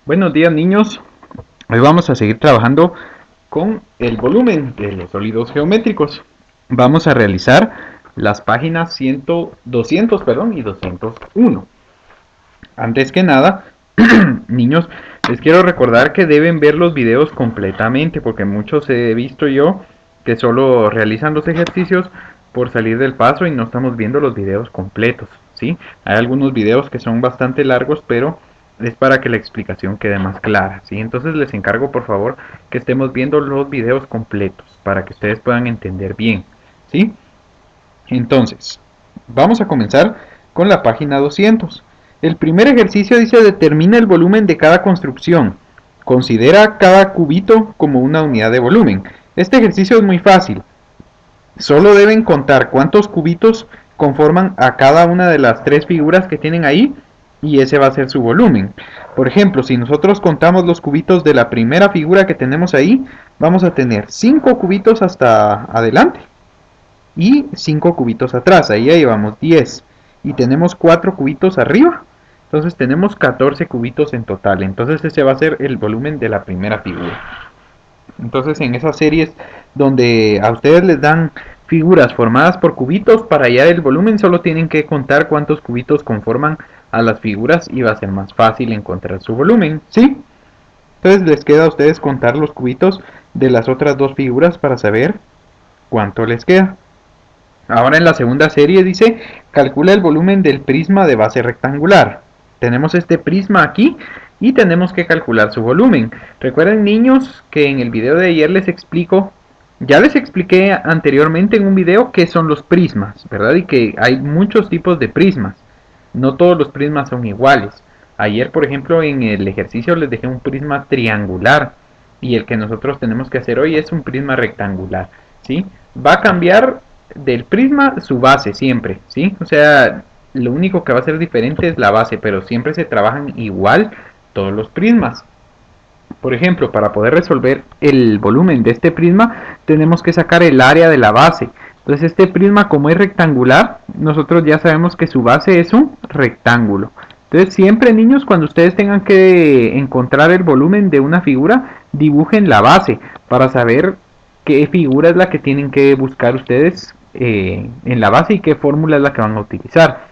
Buenos días, niños. Hoy vamos a seguir trabajando con el volumen de los sólidos geométricos. Vamos a realizar las páginas 200 y 201. Antes que nada, niños, les quiero recordar que deben ver los videos completamente, porque muchos he visto yo que solo realizan los ejercicios por salir del paso y no estamos viendo los videos completos, ¿sí? Hay algunos videos que son bastante largos, pero es para que la explicación quede más clara, ¿sí? Entonces les encargo por favor que estemos viendo los videos completos para que ustedes puedan entender bien, ¿sí? Entonces, vamos a comenzar con la página 200. El primer ejercicio dice: determina el volumen de cada construcción. Considera cada cubito como una unidad de volumen. Este ejercicio es muy fácil. Solo deben contar cuántos cubitos conforman a cada una de las tres figuras que tienen ahí y ese va a ser su volumen. Por ejemplo, si nosotros contamos los cubitos de la primera figura que tenemos ahí, vamos a tener 5 cubitos hasta adelante y 5 cubitos atrás, ahí ya llevamos 10 y tenemos 4 cubitos arriba, entonces tenemos 14 cubitos en total. Entonces ese va a ser el volumen de la primera figura. Entonces en esas series donde a ustedes les dan figuras formadas por cubitos, para hallar el volumen solo tienen que contar cuántos cubitos conforman a las figuras y va a ser más fácil encontrar su volumen, ¿sí? Entonces les queda a ustedes contar los cubitos de las otras dos figuras para saber cuánto les queda. Ahora en la segunda serie dice: calcula el volumen del prisma de base rectangular. Tenemos este prisma aquí y tenemos que calcular su volumen. Recuerden, niños, que en el video de ayer ya les expliqué anteriormente en un video qué son los prismas, ¿verdad? Y que hay muchos tipos de prismas. No todos los prismas son iguales. Ayer, por ejemplo, en el ejercicio les dejé un prisma triangular y el que nosotros tenemos que hacer hoy es un prisma rectangular, ¿sí? Va a cambiar del prisma su base siempre, ¿sí? O sea, lo único que va a ser diferente es la base, pero siempre se trabajan igual todos los prismas. Por ejemplo, para poder resolver el volumen de este prisma, tenemos que sacar el área de la base. Entonces este prisma, como es rectangular, nosotros ya sabemos que su base es un rectángulo. Entonces siempre, niños, cuando ustedes tengan que encontrar el volumen de una figura, dibujen la base para saber qué figura es la que tienen que buscar ustedes en la base y qué fórmula es la que van a utilizar.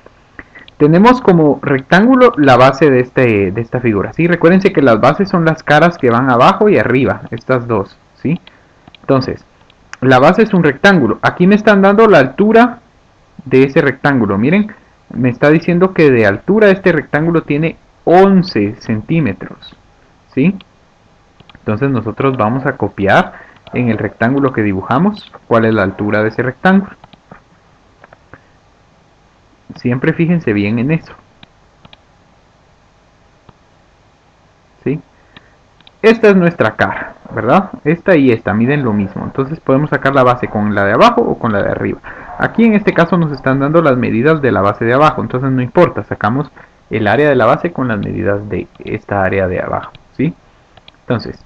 Tenemos como rectángulo la base de esta figura, ¿sí? Recuérdense que las bases son las caras que van abajo y arriba, estas dos, ¿sí? Entonces, la base es un rectángulo. Aquí me están dando la altura de ese rectángulo. Miren, me está diciendo que de altura este rectángulo tiene 11 centímetros, ¿sí? Entonces nosotros vamos a copiar en el rectángulo que dibujamos cuál es la altura de ese rectángulo. Siempre fíjense bien en eso, ¿sí? Esta es nuestra cara, ¿verdad? Esta y esta miden lo mismo. Entonces podemos sacar la base con la de abajo o con la de arriba. Aquí en este caso nos están dando las medidas de la base de abajo. Entonces no importa, sacamos el área de la base con las medidas de esta área de abajo, ¿sí? Entonces,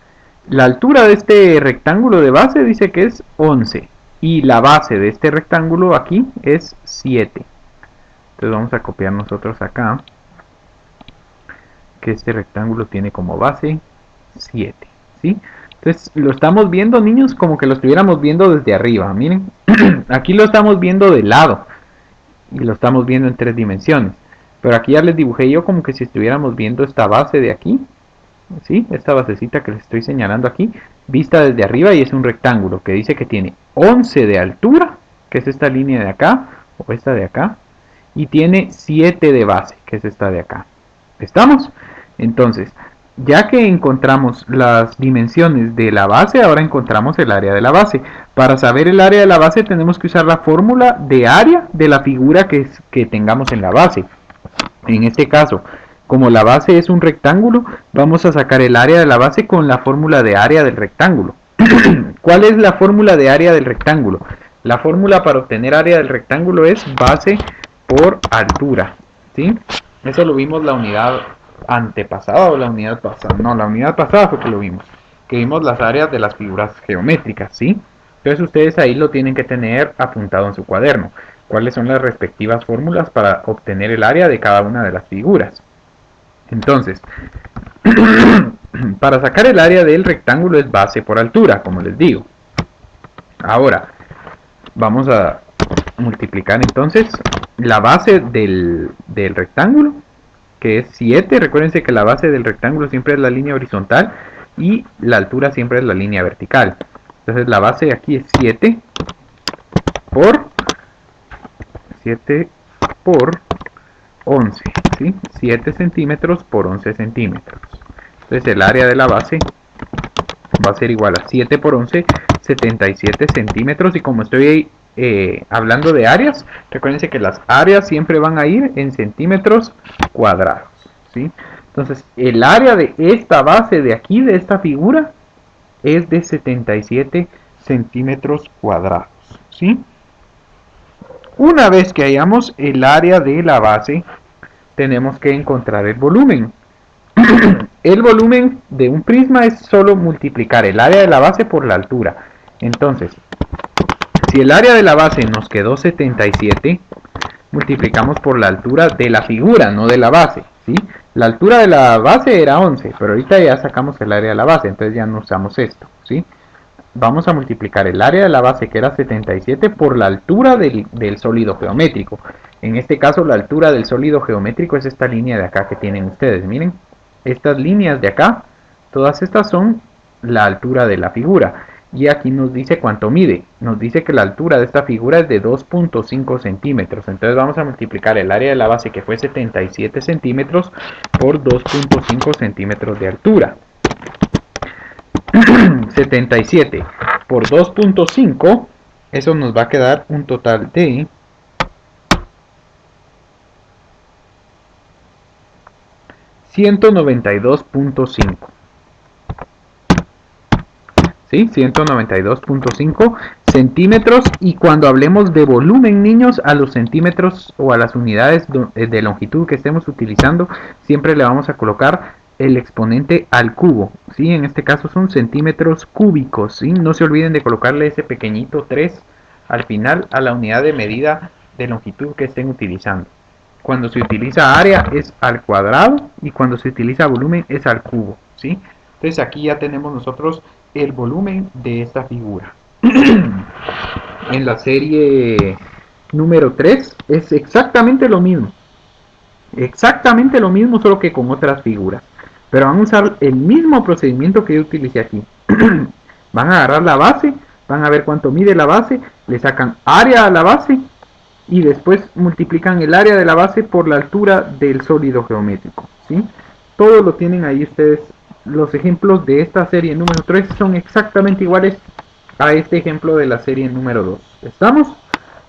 la altura de este rectángulo de base dice que es 11. Y la base de este rectángulo aquí es 7. Entonces vamos a copiar nosotros acá que este rectángulo tiene como base 7, ¿sí? Entonces lo estamos viendo, niños, como que lo estuviéramos viendo desde arriba. Miren, aquí lo estamos viendo de lado y lo estamos viendo en 3 dimensiones. Pero aquí ya les dibujé yo como que si estuviéramos viendo esta base de aquí, ¿sí? Esta basecita que les estoy señalando aquí, vista desde arriba, y es un rectángulo que dice que tiene 11 de altura, que es esta línea de acá o esta de acá, y tiene 7 de base, que es esta de acá. ¿Estamos? Entonces, ya que encontramos las dimensiones de la base, ahora encontramos el área de la base. Para saber el área de la base tenemos que usar la fórmula de área de la figura que tengamos en la base. En este caso, como la base es un rectángulo, vamos a sacar el área de la base con la fórmula de área del rectángulo. ¿Cuál es la fórmula de área del rectángulo? La fórmula para obtener área del rectángulo es base por altura, ¿sí? Eso lo vimos la unidad antepasada o la unidad pasada. No, la unidad pasada fue que lo vimos. Que vimos las áreas de las figuras geométricas, ¿sí? Entonces ustedes ahí lo tienen que tener apuntado en su cuaderno. ¿Cuáles son las respectivas fórmulas para obtener el área de cada una de las figuras? Entonces, Para sacar el área del rectángulo es base por altura, como les digo. Ahora, vamos a multiplicar entonces la base del rectángulo, que es 7. Recuérdense que la base del rectángulo siempre es la línea horizontal y la altura siempre es la línea vertical. Entonces la base de aquí es 7 por 11, ¿sí? 7 centímetros por 11 centímetros. Entonces el área de la base va a ser igual a 7 por 11, 77 centímetros. Y como estoy hablando de áreas, recuérdense que las áreas siempre van a ir en centímetros cuadrados, ¿sí? Entonces el área de esta base de aquí, de esta figura, es de 77 centímetros cuadrados, ¿sí? Una vez que hayamos el área de la base, tenemos que encontrar el volumen. El volumen de un prisma es solo multiplicar el área de la base por la altura. Entonces, si el área de la base nos quedó 77, multiplicamos por la altura de la figura, no de la base, ¿sí? La altura de la base era 11, pero ahorita ya sacamos el área de la base, entonces ya no usamos esto, ¿sí? Vamos a multiplicar el área de la base, que era 77, por la altura del sólido geométrico. En este caso, la altura del sólido geométrico es esta línea de acá que tienen ustedes. Miren, estas líneas de acá, todas estas son la altura de la figura. Y aquí nos dice cuánto mide. Nos dice que la altura de esta figura es de 2.5 centímetros. Entonces vamos a multiplicar el área de la base, que fue 77 centímetros, por 2.5 centímetros de altura. 77 por 2.5, eso nos va a quedar un total de 192.5. ¿Sí? 192.5 centímetros. Y cuando hablemos de volumen, niños, a los centímetros o a las unidades de longitud que estemos utilizando, siempre le vamos a colocar el exponente al cubo, ¿sí? En este caso son centímetros cúbicos, ¿sí? No se olviden de colocarle ese pequeñito 3 al final a la unidad de medida de longitud que estén utilizando. Cuando se utiliza área es al cuadrado y cuando se utiliza volumen es al cubo, ¿sí? Entonces aquí ya tenemos nosotros el volumen de esta figura. En la serie número 3 es exactamente lo mismo. Exactamente lo mismo, solo que con otras figuras. Pero van a usar el mismo procedimiento que yo utilicé aquí. Van a agarrar la base, van a ver cuánto mide la base, le sacan área a la base y después multiplican el área de la base por la altura del sólido geométrico, ¿sí? Todo lo tienen ahí ustedes. Los ejemplos de esta serie número 3 son exactamente iguales a este ejemplo de la serie número 2. ¿Estamos?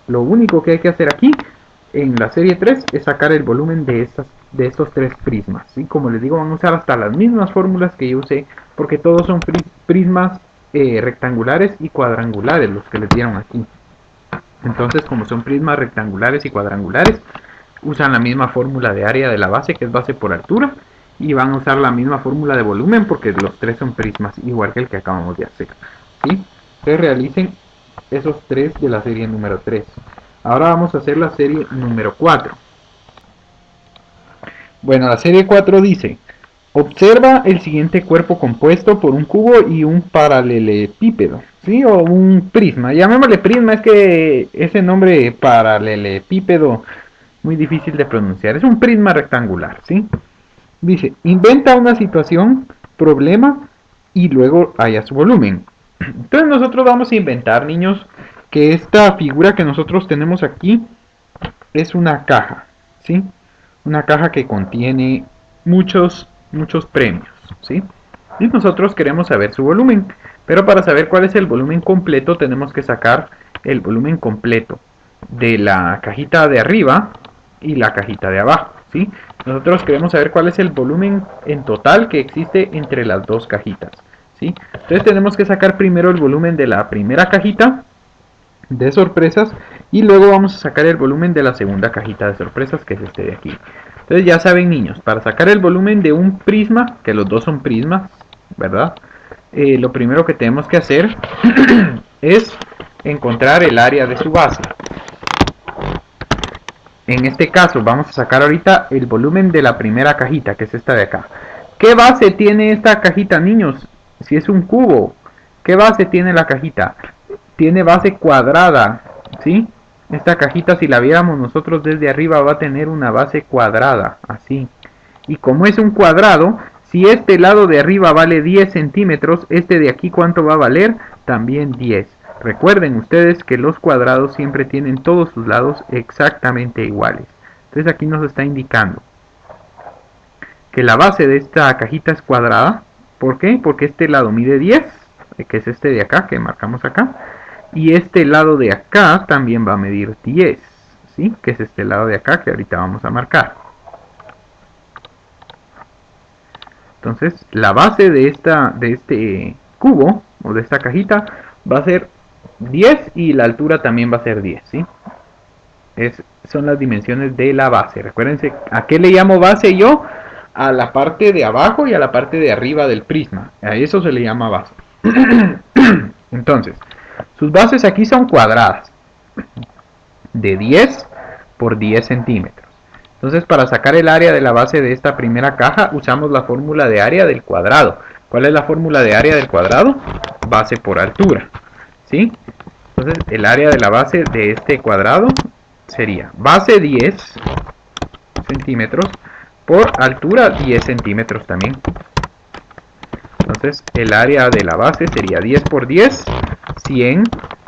Lo único que hay que hacer aquí en la serie 3 es sacar el volumen de estos tres prismas, ¿sí? Como les digo, van a usar hasta las mismas fórmulas que yo usé, porque todos son prismas rectangulares y cuadrangulares los que les dieron aquí. Entonces, como son prismas rectangulares y cuadrangulares, usan la misma fórmula de área de la base, que es base por altura, y van a usar la misma fórmula de volumen, porque los tres son prismas, igual que el que acabamos de hacer, ¿sí? Entonces realicen esos tres de la serie número 3. Ahora vamos a hacer la serie número 4. Bueno, la serie 4 dice: observa el siguiente cuerpo compuesto por un cubo y un paralelepípedo, ¿sí? O un prisma. Llamémosle prisma, es que ese nombre paralelepípedo muy difícil de pronunciar. Es un prisma rectangular, ¿sí? Dice, inventa una situación, problema y luego haya su volumen. Entonces nosotros vamos a inventar, niños, que esta figura que nosotros tenemos aquí es una caja, ¿sí? Una caja que contiene muchos premios, ¿sí? Y nosotros queremos saber su volumen, pero para saber cuál es el volumen completo tenemos que sacar el volumen completo de la cajita de arriba y la cajita de abajo, ¿sí? Nosotros queremos saber cuál es el volumen en total que existe entre las dos cajitas, ¿sí? Entonces tenemos que sacar primero el volumen de la primera cajita de sorpresas y luego vamos a sacar el volumen de la segunda cajita de sorpresas, que es este de aquí. Entonces ya saben, niños, para sacar el volumen de un prisma, que los dos son prismas, ¿verdad? Lo primero que tenemos que hacer es encontrar el área de su base. En este caso vamos a sacar ahorita el volumen de la primera cajita, que es esta de acá. ¿Qué base tiene esta cajita, niños? Si es un cubo, ¿qué base tiene la cajita? Tiene base cuadrada, ¿sí? Esta cajita, si la viéramos nosotros desde arriba, va a tener una base cuadrada, así. Y como es un cuadrado, si este lado de arriba vale 10 centímetros, este de aquí, ¿cuánto va a valer? También 10. Recuerden ustedes que los cuadrados siempre tienen todos sus lados exactamente iguales. Entonces aquí nos está indicando que la base de esta cajita es cuadrada. ¿Por qué? Porque este lado mide 10, que es este de acá, que marcamos acá. Y este lado de acá también va a medir 10, ¿sí? Que es este lado de acá que ahorita vamos a marcar. Entonces, la base de este cubo, o de esta cajita, va a ser 10 y la altura también va a ser 10, ¿sí? Son las dimensiones de la base. Recuérdense, ¿a qué le llamo base yo? A la parte de abajo y a la parte de arriba del prisma. A eso se le llama base. Entonces, sus bases aquí son cuadradas. De 10 por 10 centímetros. Entonces, para sacar el área de la base de esta primera caja, usamos la fórmula de área del cuadrado. ¿Cuál es la fórmula de área del cuadrado? Base por altura, ¿sí? Entonces, el área de la base de este cuadrado sería base 10 centímetros por altura 10 centímetros también. Entonces, el área de la base sería 10 por 10, 100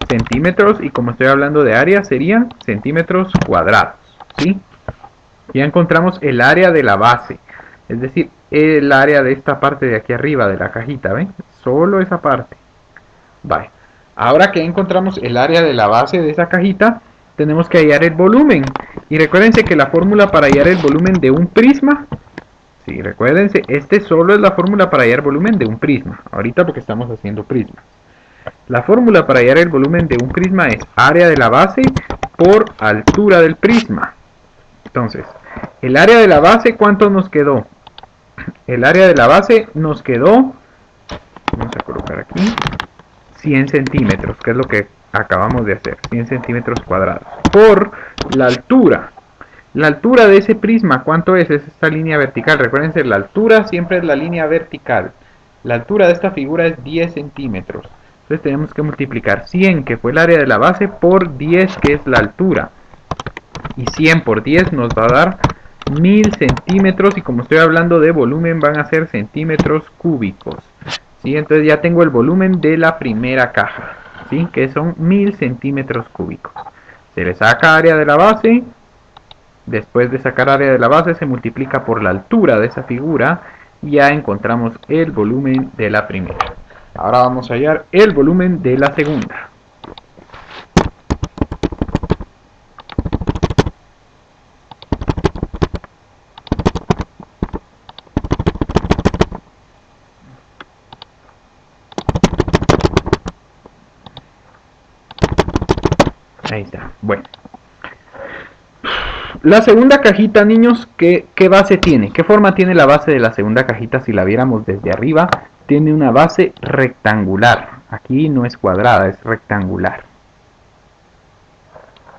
centímetros, y como estoy hablando de área, serían centímetros cuadrados, ¿sí? Ya encontramos el área de la base, es decir, el área de esta parte de aquí arriba de la cajita, ¿ven? Solo esa parte. Vale. Ahora que encontramos el área de la base de esa cajita, tenemos que hallar el volumen. Y recuérdense que la fórmula para hallar el volumen de un prisma, sí, recuérdense, solo es la fórmula para hallar volumen de un prisma, ahorita porque estamos haciendo prismas. La fórmula para hallar el volumen de un prisma es área de la base por altura del prisma. Entonces, el área de la base, ¿cuánto nos quedó? El área de la base nos quedó, vamos a colocar aquí, 100 centímetros, que es lo que acabamos de hacer, 100 centímetros cuadrados, por la altura. La altura de ese prisma, ¿cuánto es? Es esta línea vertical. Recuérdense, la altura siempre es la línea vertical. La altura de esta figura es 10 centímetros. Entonces tenemos que multiplicar 100, que fue el área de la base, por 10, que es la altura. Y 100 por 10 nos va a dar 1000 centímetros. Y como estoy hablando de volumen, van a ser centímetros cúbicos, ¿sí? Entonces ya tengo el volumen de la primera caja, ¿sí? Que son 1000 centímetros cúbicos. Se le saca área de la base. Después de sacar área de la base, se multiplica por la altura de esa figura y ya encontramos el volumen de la primera. Ahora vamos a hallar el volumen de la segunda. Ahí está. Bueno. La segunda cajita, niños, ¿qué base tiene? ¿Qué forma tiene la base de la segunda cajita si la viéramos desde arriba? Tiene una base rectangular. Aquí no es cuadrada, es rectangular,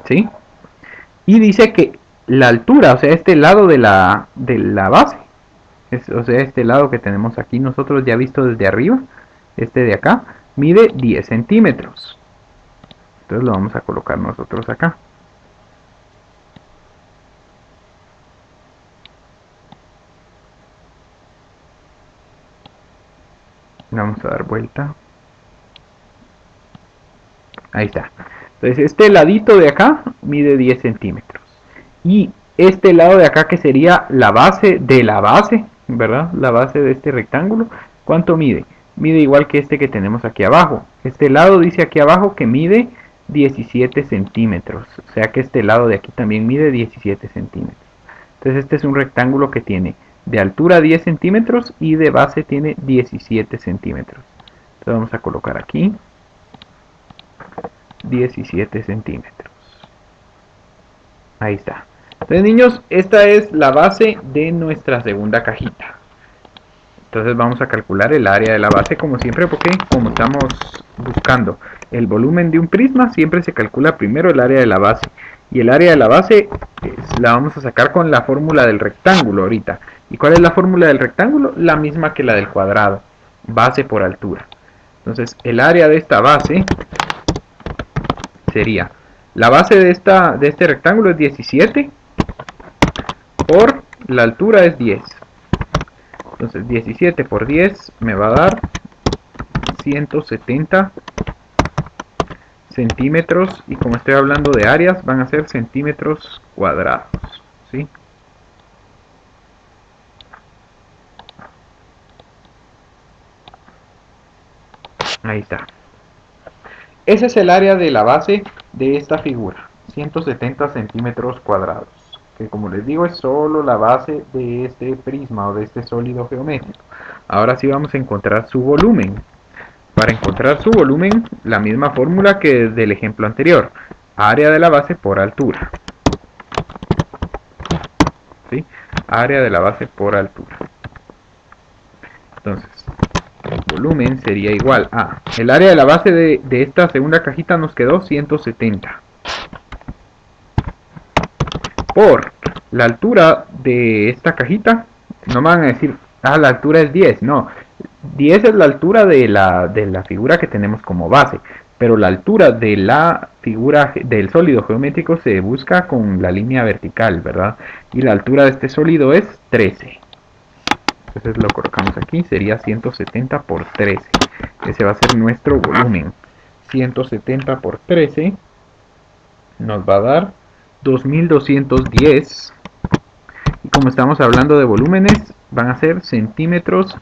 ¿sí? Y dice que la altura, o sea, este lado de la base, o sea, este lado que tenemos aquí nosotros ya visto desde arriba, este de acá, mide 10 centímetros. Entonces lo vamos a colocar nosotros acá. Vamos a dar vuelta. Ahí está. Entonces este ladito de acá mide 10 centímetros. Y este lado de acá, que sería la base de la base, ¿verdad? La base de este rectángulo, ¿cuánto mide? Mide igual que este que tenemos aquí abajo. Este lado dice aquí abajo que mide 17 centímetros. O sea que este lado de aquí también mide 17 centímetros. Entonces este es un rectángulo que tiene de altura 10 centímetros y de base tiene 17 centímetros. Entonces vamos a colocar aquí 17 centímetros. Ahí está. Entonces, niños, esta es la base de nuestra segunda cajita. Entonces vamos a calcular el área de la base como siempre, porque como estamos buscando el volumen de un prisma, siempre se calcula primero el área de la base. Y el área de la base la vamos a sacar con la fórmula del rectángulo ahorita, ¿Y cuál es la fórmula del rectángulo? La misma que la del cuadrado, base por altura. Entonces el área de esta base sería, la base de este rectángulo es 17 por la altura es 10. Entonces 17 por 10 me va a dar 170 centímetros, y como estoy hablando de áreas van a ser centímetros cuadrados, ¿sí? Ahí está. Ese es el área de la base de esta figura, 170 centímetros cuadrados, que como les digo es solo la base de este prisma o de este sólido geométrico. Ahora sí vamos a encontrar su volumen. Para encontrar su volumen, la misma fórmula que del ejemplo anterior, área de la base por altura. ¿Sí? Área de la base por altura. Entonces, el volumen sería igual a, el área de la base de esta segunda cajita nos quedó 170. Por la altura de esta cajita, no me van a decir, la altura es 10, no. 10 es la altura de la figura que tenemos como base, pero la altura de la figura del sólido geométrico se busca con la línea vertical, ¿verdad? Y la altura de este sólido es 13. Entonces lo colocamos aquí, sería 170 por 13. Ese va a ser nuestro volumen. 170 por 13 nos va a dar 2210. Y como estamos hablando de volúmenes, van a ser centímetros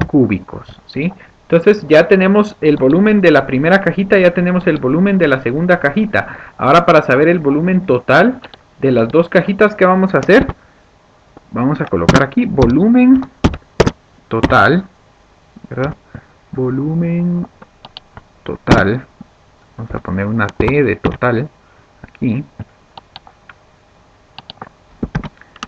cúbicos, ¿sí? Entonces ya tenemos el volumen de la primera cajita, ya tenemos el volumen de la segunda cajita. Ahora para saber el volumen total de las dos cajitas, ¿qué vamos a hacer? Vamos a colocar aquí volumen total, ¿verdad? Volumen total. Vamos a poner una T de total aquí.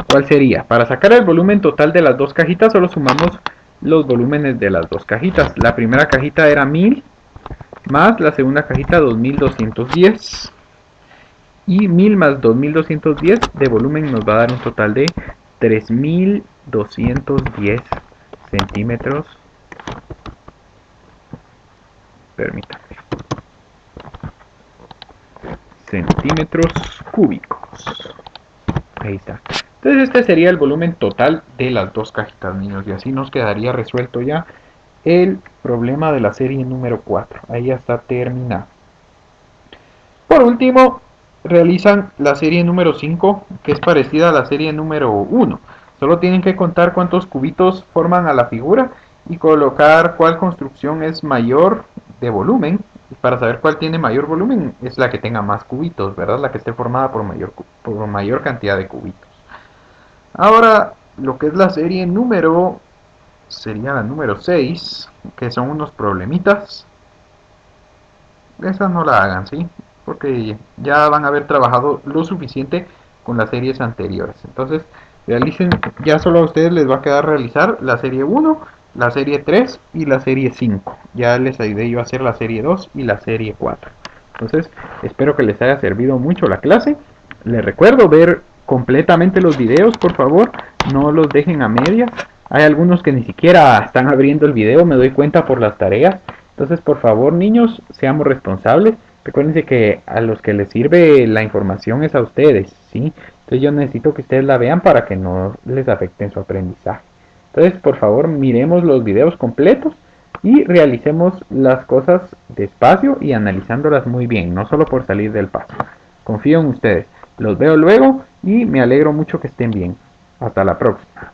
¿Cuál sería? Para sacar el volumen total de las dos cajitas solo sumamos los volúmenes de las dos cajitas. La primera cajita era 1000 más la segunda cajita 2210. Y 1000 más 2210 de volumen nos va a dar un total de 3210 centímetros. Permítanme. Centímetros cúbicos. Ahí está. Entonces este sería el volumen total de las dos cajitas, niños, y así nos quedaría resuelto ya el problema de la serie número 4. Ahí ya está terminado. Por último, realizan la serie número 5, que es parecida a la serie número 1. Solo tienen que contar cuántos cubitos forman a la figura y colocar cuál construcción es mayor de volumen. Y para saber cuál tiene mayor volumen es la que tenga más cubitos, ¿verdad? La que esté formada por mayor cantidad de cubitos. Ahora, lo que es la serie número, sería la número 6, que son unos problemitas. Esa no la hagan, ¿sí? Porque ya van a haber trabajado lo suficiente con las series anteriores. Entonces, realicen, ya solo a ustedes les va a quedar realizar la serie 1, la serie 3 y la serie 5. Ya les ayudé yo a hacer la serie 2 y la serie 4. Entonces, espero que les haya servido mucho la clase. Les recuerdo ver completamente los videos, por favor, no los dejen a medias. Hay algunos que ni siquiera están abriendo el video, me doy cuenta por las tareas. Entonces, por favor, niños, seamos responsables. Recuérdense que a los que les sirve la información es a ustedes, ¿sí? Entonces yo necesito que ustedes la vean para que no les afecte en su aprendizaje. Entonces, por favor, miremos los videos completos y realicemos las cosas despacio y analizándolas muy bien, no solo por salir del paso. Confío en ustedes. Los veo luego y me alegro mucho que estén bien. Hasta la próxima.